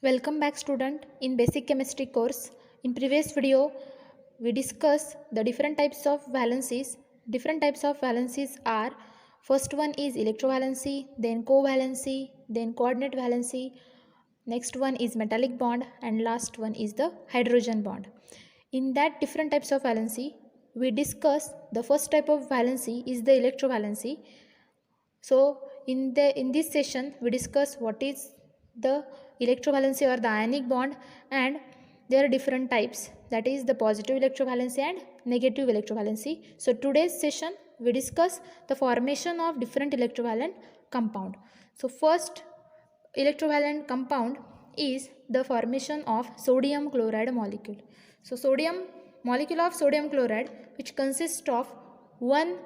Welcome back student in basic chemistry course. In previous video we discussed the different types of valencies. Different types of valencies are, first one is electrovalency, then covalency, then coordinate valency, next one is metallic bond, and last one is the hydrogen bond. In that different types of valency we discuss the first type of valency is the electrovalency. So in this session we discuss what is the electrovalency or the ionic bond, and there are different types, that is the positive electrovalency and negative electrovalency. So today's session we discuss the formation of different electrovalent compound. So first electrovalent compound is the formation of sodium chloride molecule. So molecule of sodium chloride, which consists of one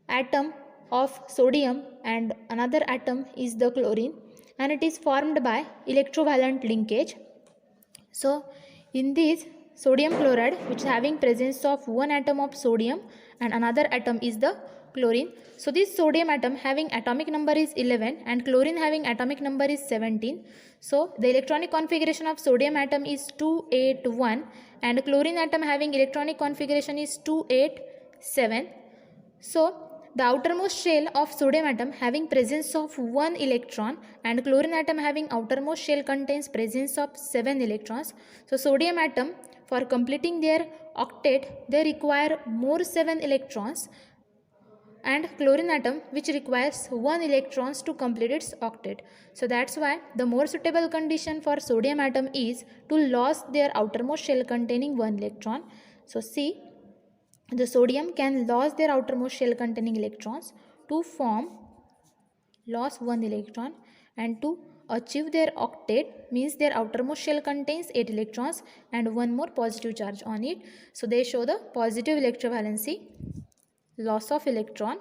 atom of sodium and another atom is the chlorine, and it is formed by electrovalent linkage. So in this sodium chloride, which is having presence of one atom of sodium and another atom is the chlorine. So this sodium atom having atomic number is 11 and chlorine having atomic number is 17. So the electronic configuration of sodium atom is 281 and chlorine atom having electronic configuration is 287. So the outermost shell of sodium atom having presence of 1 electron and chlorine atom having outermost shell contains presence of 7 electrons. So sodium atom, for completing their octet, they require more 7 electrons, and chlorine atom which requires 1 electrons to complete its octet. So that's why the more suitable condition for sodium atom is to lose their outermost shell containing 1 electron. So see, the sodium can lose their outermost shell containing electrons to form loss 1 electron, and to achieve their octet means their outermost shell contains 8 electrons and one more positive charge on it. So they show the positive electrovalency, loss of electron,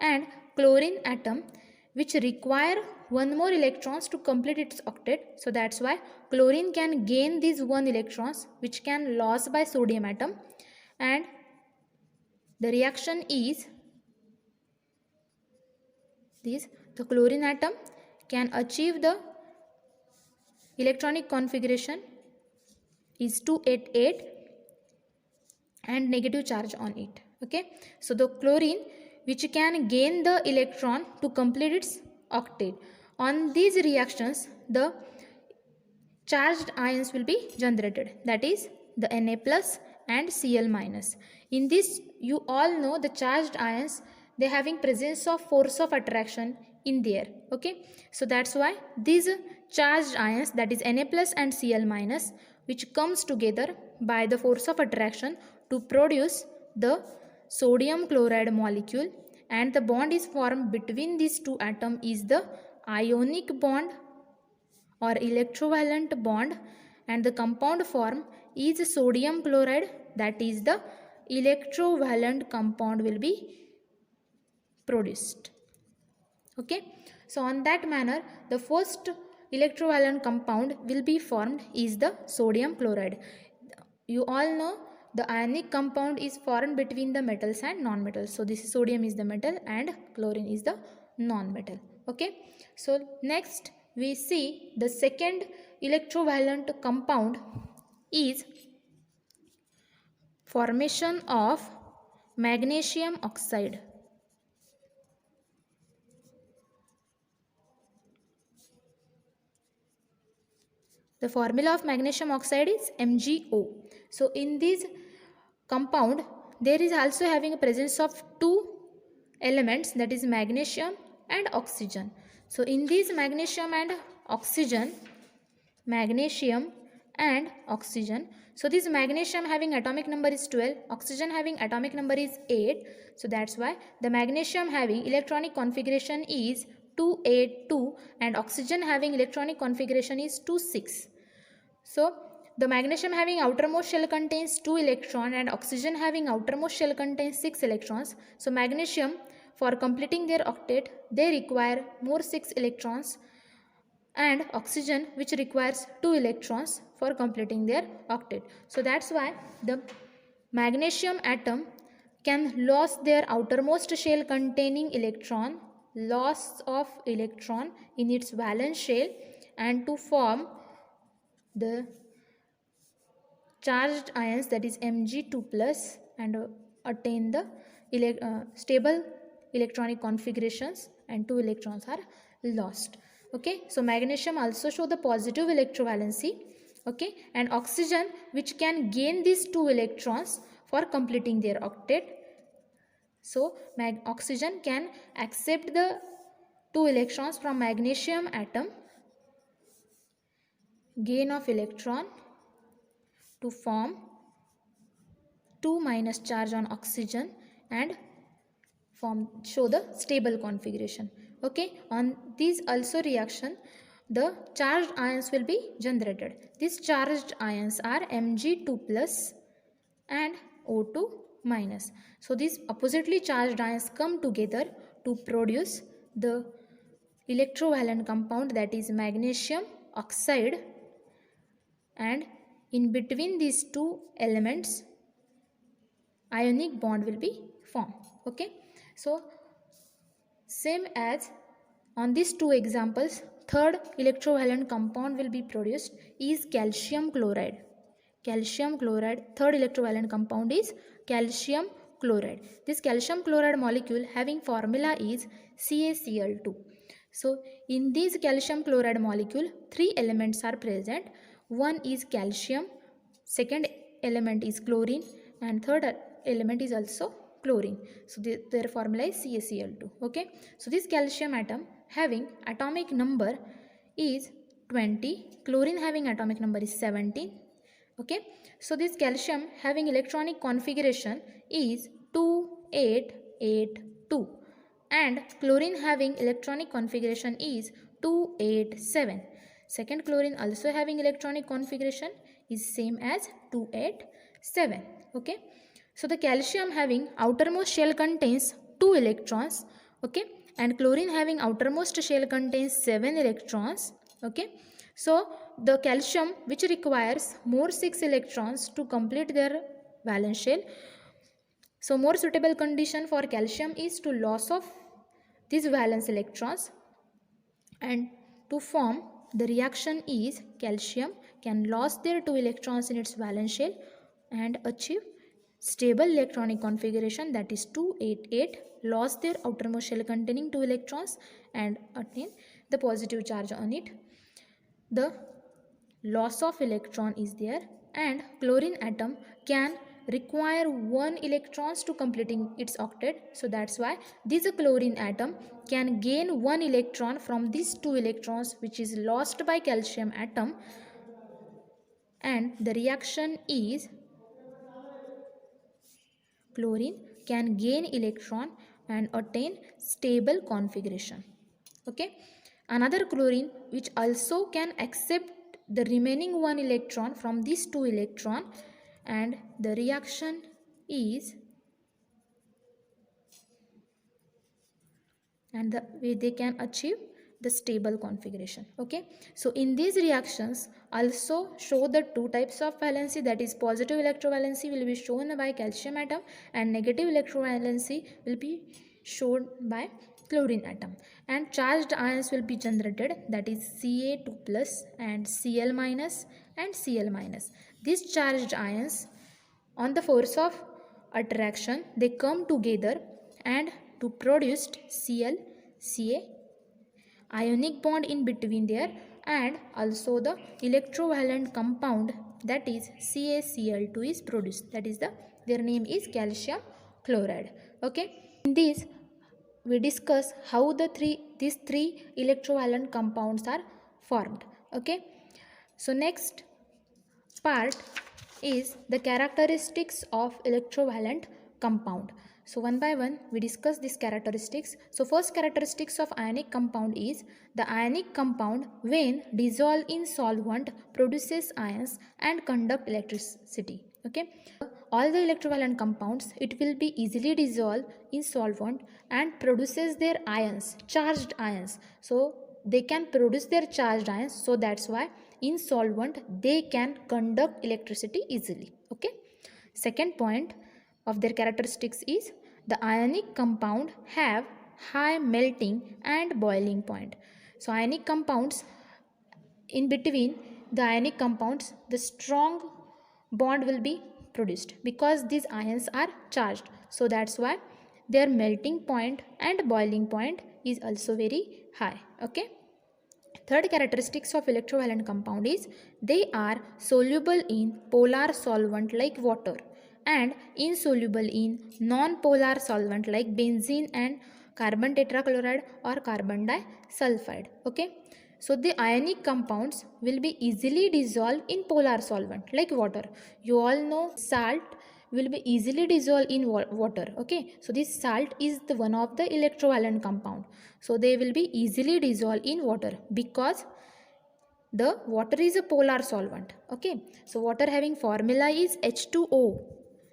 and chlorine atom which require one more electrons to complete its octet. So that's why chlorine can gain these 1 electrons which can lost by sodium atom, and the reaction is this: the chlorine atom can achieve the electronic configuration is 288 and negative charge on it. Okay, so the chlorine which can gain the electron to complete its octet. On these reactions the charged ions will be generated, that is the Na plus and Cl minus. In this you all know the charged ions, they having presence of force of attraction in there. Okay, so that's why these charged ions, that is Na plus and Cl minus, which comes together by the force of attraction to produce the sodium chloride molecule, and the bond is formed between these two atoms is the ionic bond or electrovalent bond, and the compound form is sodium chloride, that is the electrovalent compound will be produced. Okay, so on that manner the first electrovalent compound will be formed is the sodium chloride. You all know the ionic compound is formed between the metals and non-metals. So this sodium is the metal and chlorine is the non-metal. Okay, so next we see the second electrovalent compound is formation of magnesium oxide. The formula of magnesium oxide is MgO. So in this compound there is also having a presence of two elements, that is magnesium and oxygen. So in this magnesium and oxygen, so this magnesium having atomic number is 12, oxygen having atomic number is 8. So that's why the magnesium having electronic configuration is 282 and oxygen having electronic configuration is 26. So the magnesium having outermost shell contains 2 electrons and oxygen having outermost shell contains 6 electrons. So magnesium, for completing their octet, they require more 6 electrons, and oxygen which requires 2 electrons for completing their octet. So that's why the magnesium atom can lose their outermost shell containing loss of electron in its valence shell, and to form the charged ions, that is Mg2 plus, and attain the stable electronic configurations, and 2 electrons are lost. Okay, so magnesium also show the positive electrovalency. Okay, and oxygen, which can gain these 2 electrons for completing their octet. So oxygen can accept the 2 electrons from magnesium atom, gain of electron to form 2 minus charge on oxygen and show the stable configuration. Okay, on these also reaction, the charged ions will be generated. These charged ions are Mg2 plus and O2 minus. So these oppositely charged ions come together to produce the electrovalent compound, that is magnesium oxide, and in between these two elements ionic bond will be formed. Okay, so same as on these two examples, third electrovalent compound will be produced is calcium chloride. Calcium chloride, third electrovalent compound is calcium chloride. This calcium chloride molecule having formula is CaCl2. So in this calcium chloride molecule, 3 elements are present. One is calcium, second element is chlorine, and third element is also chlorine. So their formula is CaCl2. Okay, so this calcium atom having atomic number is 20, chlorine having atomic number is 17. Okay, so this calcium having electronic configuration is 2882, and chlorine having electronic configuration is 287. Second chlorine also having electronic configuration is same as 287. Okay, so the calcium having outermost shell contains 2 electrons. Okay, and chlorine having outermost shell contains 7 electrons. Okay, so the calcium, which requires more 6 electrons to complete their valence shell. So more suitable condition for calcium is to loss of these valence electrons, and to form the reaction is calcium can lose their 2 electrons in its valence shell and achieve stable electronic configuration, that is 288, lost their outermost shell containing 2 electrons and attain the positive charge on it. The loss of electron is there, and chlorine atom can require 1 electrons to completing its octet. So that's why this chlorine atom can gain 1 electron from these 2 electrons which is lost by calcium atom, and the reaction is chlorine can gain electron and attain stable configuration. Okay, another chlorine which also can accept the remaining 1 electron from these 2 electron, and the reaction is, and the way they can achieve the stable configuration. Okay, so in these reactions also show the 2 types of valency, that is positive electrovalency will be shown by calcium atom and negative electrovalency will be shown by chlorine atom, and charged ions will be generated, that is Ca2 plus and Cl minus and Cl minus. These charged ions, on the force of attraction, they come together and to produce Cl, Ca, ionic bond in between there, and also the electrovalent compound, that is CaCl2 is produced, that is their name is calcium chloride. Okay, in this we discuss how these three electrovalent compounds are formed. Okay, so next part is the characteristics of electrovalent compound. So one by one we discuss these characteristics. So first characteristics of ionic compound is the ionic compound when dissolved in solvent produces ions and conduct electricity. Okay, all the electrovalent compounds, it will be easily dissolved in solvent and produces their ions, charged ions. So they can produce their charged ions, so that's why in solvent they can conduct electricity easily. Okay, second point of their characteristics is the ionic compound have high melting and boiling point. So ionic compounds, in between the ionic compounds, the strong bond will be produced because these ions are charged. So that's why their melting point and boiling point is also very high. Okay. Third characteristics of electrovalent compound is they are soluble in polar solvent like water and insoluble in non-polar solvent like benzene and carbon tetrachloride or carbon disulfide. Okay. So the ionic compounds will be easily dissolved in polar solvent like water. You all know salt will be easily dissolved in water. Okay. So this salt is the one of the electrovalent compound. So they will be easily dissolved in water because the water is a polar solvent. Okay. So water having formula is H2O.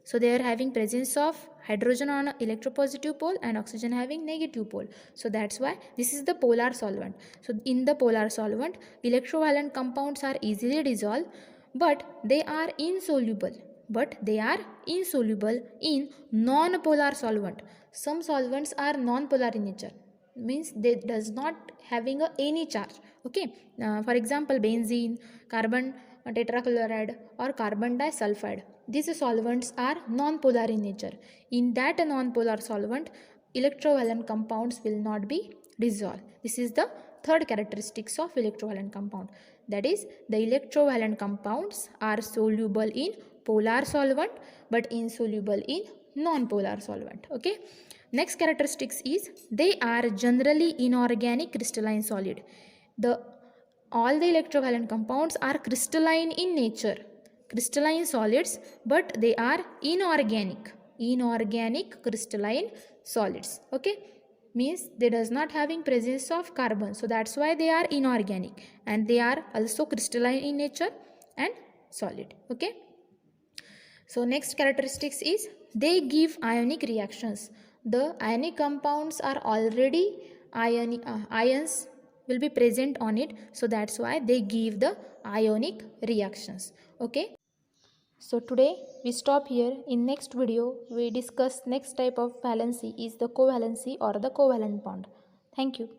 So they are having presence of hydrogen on electropositive pole and oxygen having negative pole. So that's why this is the polar solvent. So in the polar solvent, electrovalent compounds are easily dissolved, but they are insoluble. In non-polar solvent. Some solvents are non-polar in nature, means they does not having any charge. Okay. For example, benzene, carbon tetrachloride or carbon disulfide, these solvents are non-polar in nature. In that non-polar solvent, electrovalent compounds will not be dissolved. This is the third characteristics of electrovalent compound, that is the electrovalent compounds are soluble in polar solvent but insoluble in non-polar solvent. Okay. Next characteristics is they are generally inorganic crystalline solid. All the electrovalent compounds are crystalline in nature, crystalline solids, but they are inorganic crystalline solids. Okay. Means they does not having presence of carbon, so that's why they are inorganic, and they are also crystalline in nature and solid. Okay. So next characteristics is they give ionic reactions. The ionic compounds are already ions will be present on it, so that's why they give the ionic reactions. Okay. So today we stop here. In next video we discuss next type of valency is the covalency or the covalent bond. Thank you.